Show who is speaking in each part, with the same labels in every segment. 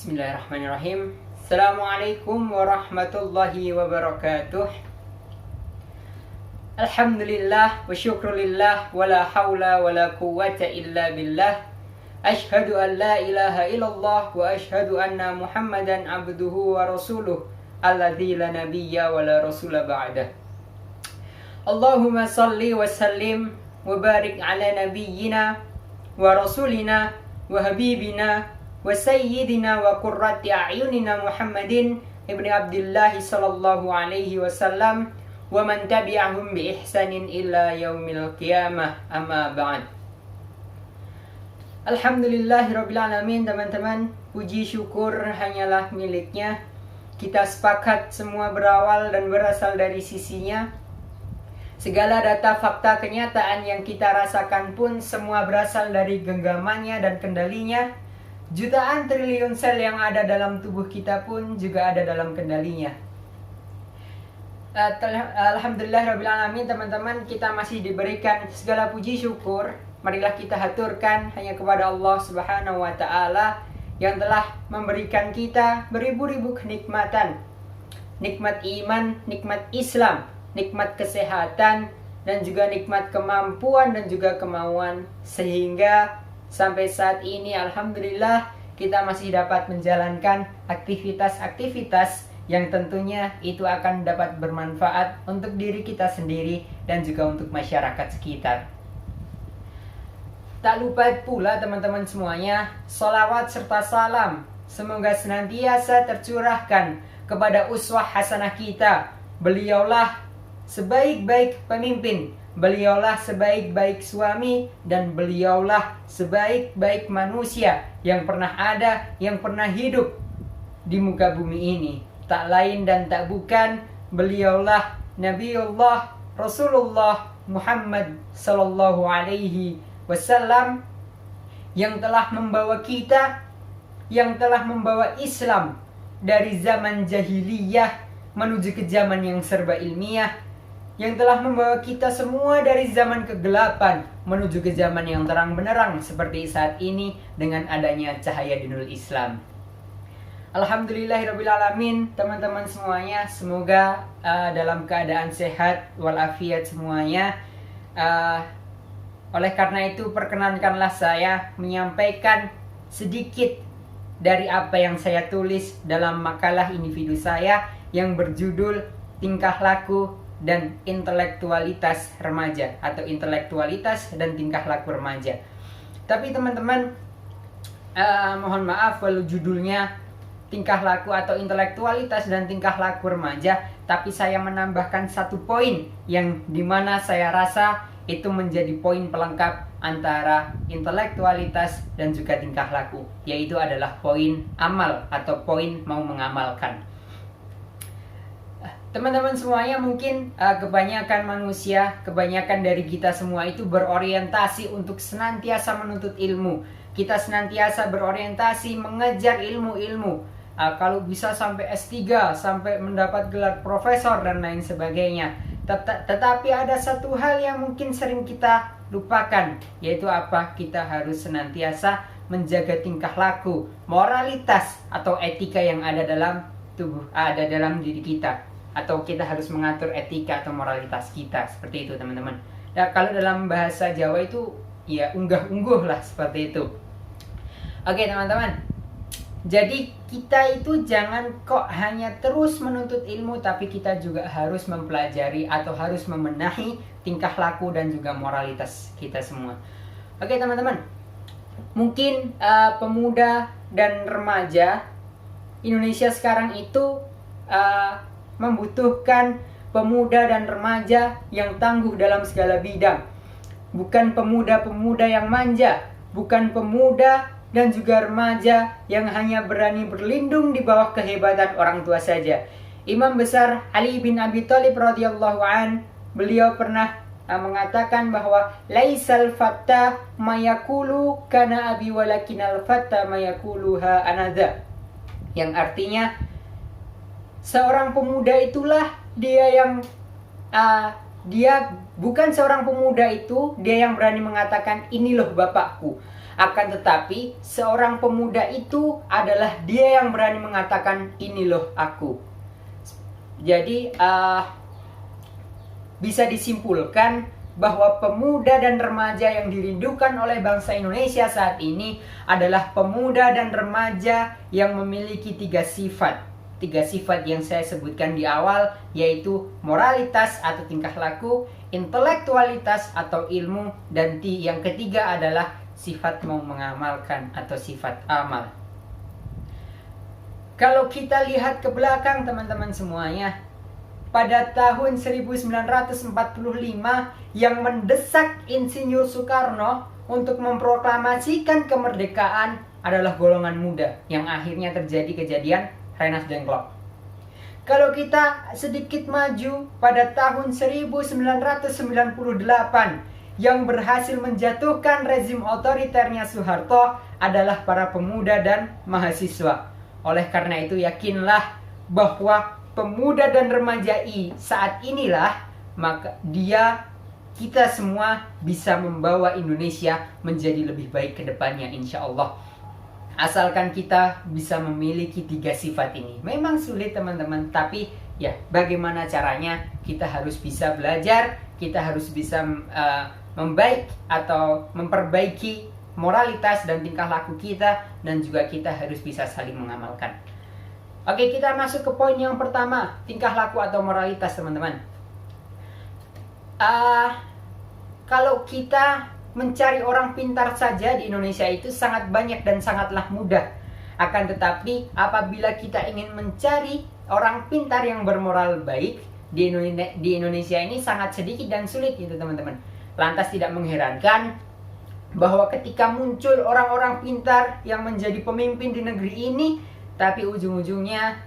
Speaker 1: Bismillahirrahmanirrahim. Assalamualaikum warahmatullahi wabarakatuh. Alhamdulillah wa syukrulillah wa la hawla wa la quwwata illa billah. Ashhadu an la ilaha illallah wa ashhadu anna Muhammadan abduhu wa rasuluh alladzi la nabiyya wa la rasula ba'dah. Allahumma salli wa sallim wa barik ala nabiyyina wa rasulina wa habibina wa sayyidina wa qurrati a'yunina Muhammadin ibni Abdullah sallallahu alaihi wasallam wa man tabi'ahum bi ihsanin illa yaumil qiyamah, amma ba'd. Alhamdulillahirabbil alamin, teman-teman. Puji syukur hanyalah miliknya. Kita sepakat semua berawal dan berasal dari sisinya. Segala data, fakta, kenyataan yang kita rasakan pun semua berasal dari genggamannya dan kendalinya. Jutaan triliun sel yang ada dalam tubuh kita pun juga ada dalam kendalinya. Alhamdulillah rabbil alamin, teman-teman, kita masih diberikan segala puji syukur. Marilah kita haturkan hanya kepada Allah Subhanahu wa taala yang telah memberikan kita beribu-ribu kenikmatan. Nikmat iman, nikmat Islam, nikmat kesehatan, dan juga nikmat kemampuan dan juga kemauan, sehingga sampai saat ini alhamdulillah kita masih dapat menjalankan aktivitas-aktivitas yang tentunya itu akan dapat bermanfaat untuk diri kita sendiri dan juga untuk masyarakat sekitar. Tak lupa pula teman-teman semuanya, sholawat serta salam semoga senantiasa tercurahkan kepada uswah hasanah kita. Beliaulah sebaik-baik pemimpin, beliaulah sebaik-baik suami, dan beliaulah sebaik-baik manusia yang pernah ada, yang pernah hidup di muka bumi ini. Tak lain dan tak bukan, beliaulah Nabiullah Rasulullah Muhammad sallallahu alaihi wasallam yang telah membawa kita, yang telah membawa Islam dari zaman jahiliyah menuju ke zaman yang serba ilmiah, yang telah membawa kita semua dari zaman kegelapan menuju ke zaman yang terang benderang seperti saat ini dengan adanya cahaya dinul Islam. Alhamdulillahirabbil alamin, teman-teman semuanya, semoga dalam keadaan sehat walafiat semuanya. Oleh karena itu, perkenankanlah saya menyampaikan sedikit dari apa yang saya tulis dalam makalah individu saya yang berjudul Tingkah Laku dan Intelektualitas Remaja, atau Intelektualitas dan Tingkah Laku Remaja. Tapi teman-teman, mohon maaf kalau judulnya Tingkah Laku atau Intelektualitas dan Tingkah Laku Remaja, tapi saya menambahkan satu poin yang dimana saya rasa itu menjadi poin pelengkap antara intelektualitas dan juga tingkah laku, yaitu adalah poin amal atau poin mau mengamalkan. Teman-teman semuanya, mungkin kebanyakan manusia, kebanyakan dari kita semua itu berorientasi untuk senantiasa menuntut ilmu. Kita senantiasa berorientasi mengejar ilmu-ilmu. Kalau bisa sampai S3, sampai mendapat gelar profesor dan lain sebagainya. Tetapi ada satu hal yang mungkin sering kita lupakan, yaitu apa? Kita harus senantiasa menjaga tingkah laku, moralitas atau etika yang ada dalam tubuh, ada dalam diri kita. Atau kita harus mengatur etika atau moralitas kita, seperti itu teman-teman. Nah, kalau dalam bahasa Jawa itu ya unggah-ungguh lah, seperti itu. Oke teman-teman, jadi kita itu jangan kok hanya terus menuntut ilmu, tapi kita juga harus mempelajari atau harus membenahi tingkah laku dan juga moralitas kita semua. Oke teman-teman, mungkin pemuda dan remaja Indonesia sekarang itu membutuhkan pemuda dan remaja yang tangguh dalam segala bidang. Bukan pemuda-pemuda yang manja, bukan pemuda dan juga remaja yang hanya berani berlindung di bawah kehebatan orang tua saja. Imam besar Ali bin Abi Thalib radhiyallahu an, beliau pernah mengatakan bahwa laisal fatta mayakulu kana abi walakinal fatta mayakuluha anadha. Yang artinya, seorang pemuda itulah dia yang dia Bukan seorang pemuda itu dia yang berani mengatakan ini loh bapakku. Akan tetapi seorang pemuda itu adalah dia yang berani mengatakan ini loh aku. Jadi bisa disimpulkan bahwa pemuda dan remaja yang dirindukan oleh bangsa Indonesia saat ini adalah pemuda dan remaja yang memiliki tiga sifat yang saya sebutkan di awal, yaitu moralitas atau tingkah laku, intelektualitas atau ilmu, dan yang ketiga adalah sifat mau mengamalkan atau sifat amal. Kalau kita lihat ke belakang teman-teman semuanya, pada tahun 1945 yang mendesak Insinyur Soekarno untuk memproklamasikan kemerdekaan adalah golongan muda, yang akhirnya terjadi kejadian Rengas Dengklok. Kalau kita sedikit maju pada tahun 1998 yang berhasil menjatuhkan rezim otoriternya Soeharto adalah para pemuda dan mahasiswa. Oleh karena itu yakinlah bahwa pemuda dan remaja saat inilah maka kita semua bisa membawa Indonesia menjadi lebih baik ke depannya, insya Allah. Asalkan kita bisa memiliki tiga sifat ini. Memang sulit teman-teman, tapi ya bagaimana caranya? Kita harus bisa belajar, kita harus bisa membaik atau memperbaiki moralitas dan tingkah laku kita, dan juga kita harus bisa saling mengamalkan. Oke, kita masuk ke poin yang pertama, tingkah laku atau moralitas teman-teman. Kalau kita mencari orang pintar saja di Indonesia itu sangat banyak dan sangatlah mudah. Akan tetapi apabila kita ingin mencari orang pintar yang bermoral baik di Indonesia ini sangat sedikit dan sulit gitu teman-teman. Lantas tidak mengherankan bahwa ketika muncul orang-orang pintar yang menjadi pemimpin di negeri ini, tapi ujung-ujungnya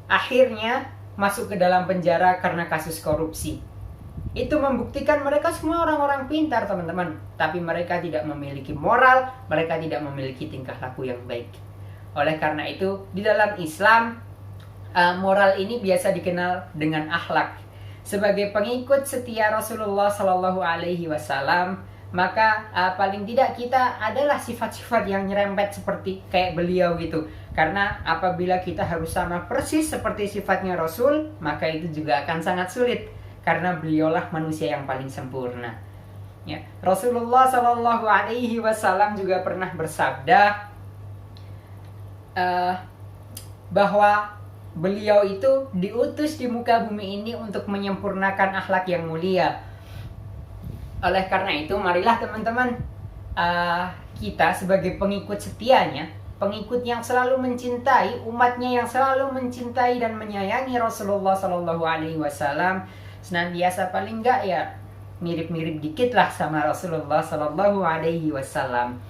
Speaker 1: akhirnya masuk ke dalam penjara karena kasus korupsi. Itu membuktikan mereka semua orang-orang pintar teman-teman, tapi mereka tidak memiliki moral, mereka tidak memiliki tingkah laku yang baik. Oleh karena itu di dalam Islam moral ini biasa dikenal dengan akhlak. Sebagai pengikut setia Rasulullah Shallallahu Alaihi Wasallam, maka paling tidak kita adalah sifat-sifat yang nyerempet seperti kayak beliau gitu. Karena apabila kita harus sama persis seperti sifatnya Rasul, maka itu juga akan sangat sulit. Karena beliaulah manusia yang paling sempurna. Ya, Rasulullah Shallallahu Alaihi Wasallam juga pernah bersabda bahwa beliau itu diutus di muka bumi ini untuk menyempurnakan akhlak yang mulia. Oleh karena itu, marilah teman-teman kita sebagai pengikut setianya, pengikut yang selalu mencintai umatnya, yang selalu mencintai dan menyayangi Rasulullah Shallallahu Alaihi Wasallam, senantiasa paling enggak ya mirip-mirip dikit lah sama Rasulullah Sallallahu Alaihi Wasallam.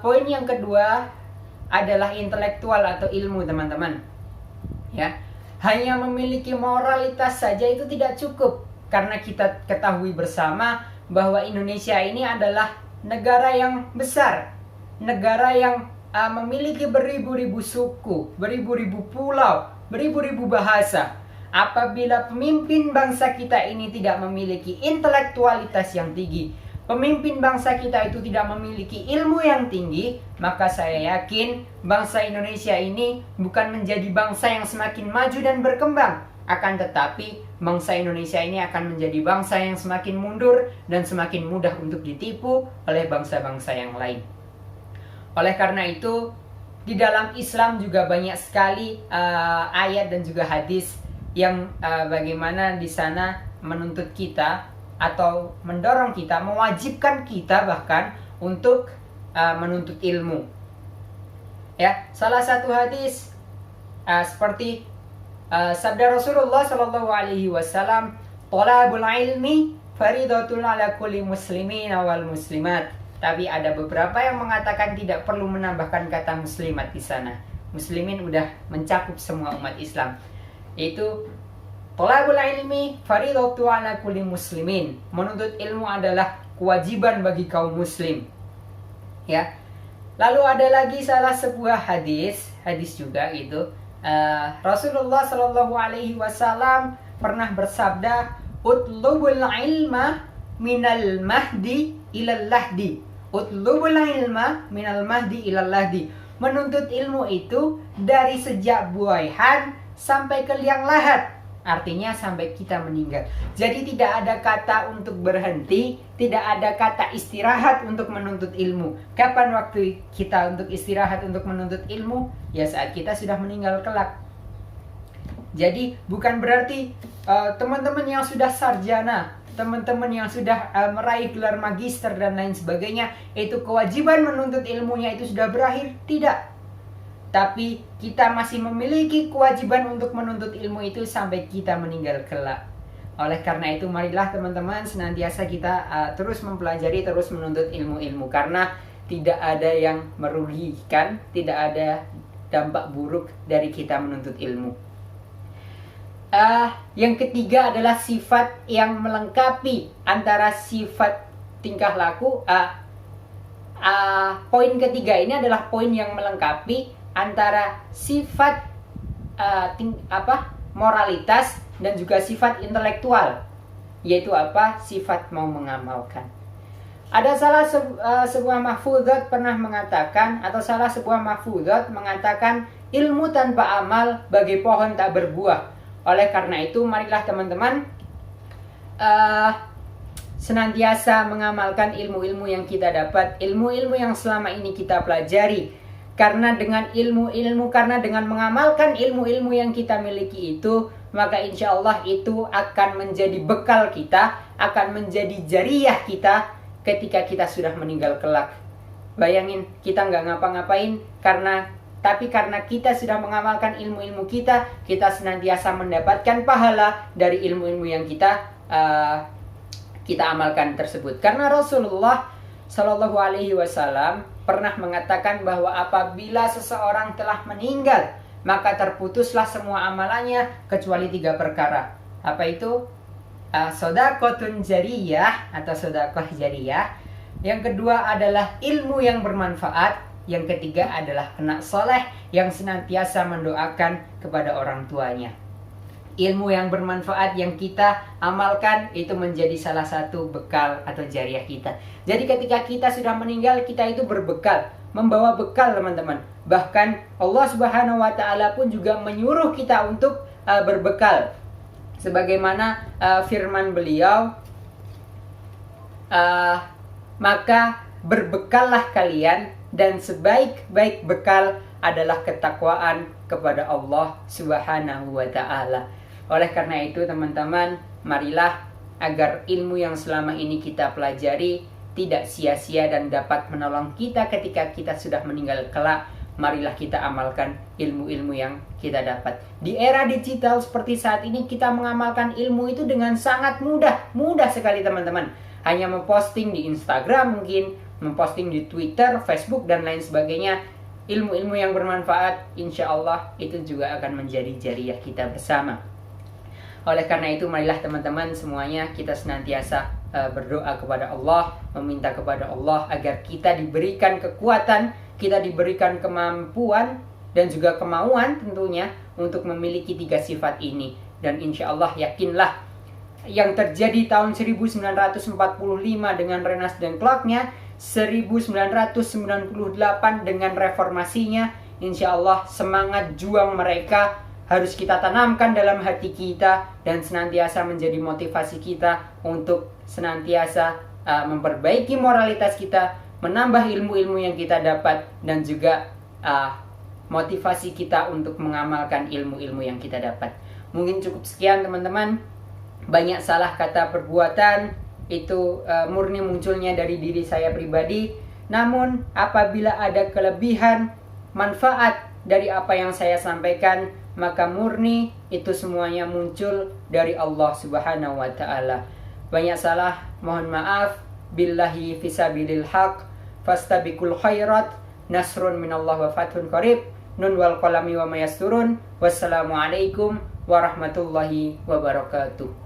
Speaker 1: Poin yang kedua adalah intelektual atau ilmu teman-teman. Ya, hanya memiliki moralitas saja itu tidak cukup, karena kita ketahui bersama bahwa Indonesia ini adalah negara yang besar, negara yang memiliki beribu-ribu suku, beribu-ribu pulau, beribu-ribu bahasa. Apabila pemimpin bangsa kita ini tidak memiliki intelektualitas yang tinggi, pemimpin bangsa kita itu tidak memiliki ilmu yang tinggi, maka saya yakin bangsa Indonesia ini bukan menjadi bangsa yang semakin maju dan berkembang. Akan tetapi bangsa Indonesia ini akan menjadi bangsa yang semakin mundur dan semakin mudah untuk ditipu oleh bangsa-bangsa yang lain. Oleh karena itu, di dalam Islam juga banyak sekali ayat dan juga hadis yang bagaimana di sana menuntut kita atau mendorong kita, mewajibkan kita bahkan untuk menuntut ilmu. Ya, salah satu hadis seperti sabda Rasulullah Shallallahu Alaihi Wasallam, "Thalabul ilmi faridatun ala kulli muslimin wal muslimat." Tapi ada beberapa yang mengatakan tidak perlu menambahkan kata muslimat di sana. Muslimin udah mencakup semua umat Islam. Itu thalabul ilmi faridatun ala kulli muslimin. Menuntut ilmu adalah kewajiban bagi kaum muslim. Ya. Lalu ada lagi salah sebuah hadis juga itu Rasulullah Shallallahu Alaihi Wasallam pernah bersabda, utlubul ilma minal mahdi ilal lahdi. Utlubul ilma minal mahdi ilal lahdi. Menuntut ilmu itu dari sejak buaihan sampai ke liang lahat. Artinya sampai kita meninggal. Jadi tidak ada kata untuk berhenti, tidak ada kata istirahat untuk menuntut ilmu. Kapan waktu kita untuk istirahat untuk menuntut ilmu? Ya saat kita sudah meninggal kelak. Jadi bukan berarti teman-teman yang sudah sarjana, teman-teman yang sudah meraih gelar magister dan lain sebagainya, itu kewajiban menuntut ilmunya itu sudah berakhir. Tidak. Tapi kita masih memiliki kewajiban untuk menuntut ilmu itu sampai kita meninggal kelak. Oleh karena itu marilah teman-teman senantiasa kita terus mempelajari, terus menuntut ilmu-ilmu. Karena tidak ada yang merugikan, tidak ada dampak buruk dari kita menuntut ilmu. Yang ketiga adalah sifat yang melengkapi antara sifat tingkah laku. Poin ketiga ini adalah poin yang melengkapi antara sifat moralitas dan juga sifat intelektual, yaitu sifat mau mengamalkan. Ada sebuah mahfudzat pernah mengatakan, atau salah sebuah mahfudzat mengatakan, ilmu tanpa amal bagai pohon tak berbuah. Oleh karena itu marilah teman-teman senantiasa mengamalkan ilmu-ilmu yang kita dapat, ilmu-ilmu yang selama ini kita pelajari. Karena dengan dengan mengamalkan ilmu-ilmu yang kita miliki itu, maka insya Allah itu akan menjadi bekal kita, akan menjadi jariyah kita ketika kita sudah meninggal kelak. Bayangin, kita nggak ngapa-ngapain, tapi karena kita sudah mengamalkan ilmu-ilmu kita senantiasa mendapatkan pahala dari ilmu-ilmu yang kita amalkan tersebut. Karena Rasulullah Shallallahu Alaihi Wasallam pernah mengatakan bahwa apabila seseorang telah meninggal, maka terputuslah semua amalannya kecuali 3 perkara. Apa itu? Sodaqotun jariyah atau sodakoh jariyah. Yang kedua adalah ilmu yang bermanfaat. Yang ketiga adalah anak soleh yang senantiasa mendoakan kepada orang tuanya. Ilmu yang bermanfaat yang kita amalkan itu menjadi salah satu bekal atau jariah kita. Jadi ketika kita sudah meninggal, kita itu berbekal, membawa bekal teman-teman. Bahkan Allah Subhanahu wa Ta'ala pun juga menyuruh kita untuk berbekal. Sebagaimana firman beliau, maka berbekallah kalian, dan sebaik-baik bekal adalah ketakwaan kepada Allah Subhanahu wa Ta'ala. Oleh karena itu teman-teman, marilah agar ilmu yang selama ini kita pelajari tidak sia-sia dan dapat menolong kita ketika kita sudah meninggal kelak. Marilah kita amalkan ilmu-ilmu yang kita dapat. Di era digital seperti saat ini, kita mengamalkan ilmu itu dengan sangat mudah sekali teman-teman. Hanya memposting di Instagram mungkin, memposting di Twitter, Facebook dan lain sebagainya. Ilmu-ilmu yang bermanfaat, insya Allah itu juga akan menjadi jariyah kita bersama. Oleh karena itu marilah teman-teman semuanya kita senantiasa berdoa kepada Allah, meminta kepada Allah agar kita diberikan kekuatan, kita diberikan kemampuan dan juga kemauan tentunya untuk memiliki 3 sifat ini. Dan insya Allah yakinlah yang terjadi tahun 1945 dengan Renas dan Clocknya, 1998 dengan reformasinya, insya Allah semangat juang mereka harus kita tanamkan dalam hati kita dan senantiasa menjadi motivasi kita untuk senantiasa memperbaiki moralitas kita, menambah ilmu-ilmu yang kita dapat, dan juga motivasi kita untuk mengamalkan ilmu-ilmu yang kita dapat. Mungkin cukup sekian teman-teman. Banyak salah kata perbuatan itu murni munculnya dari diri saya pribadi. Namun apabila ada kelebihan manfaat dari apa yang saya sampaikan, maka murni itu semuanya muncul dari Allah Subhanahu wa Ta'ala. Banyak salah, mohon maaf. Billahi fisabilil haq, fastabiqul khairat, nasrun minallah wa fathun qarib, nun wal qalami wa mayasturun. Wassalamualaikum warahmatullahi wabarakatuh.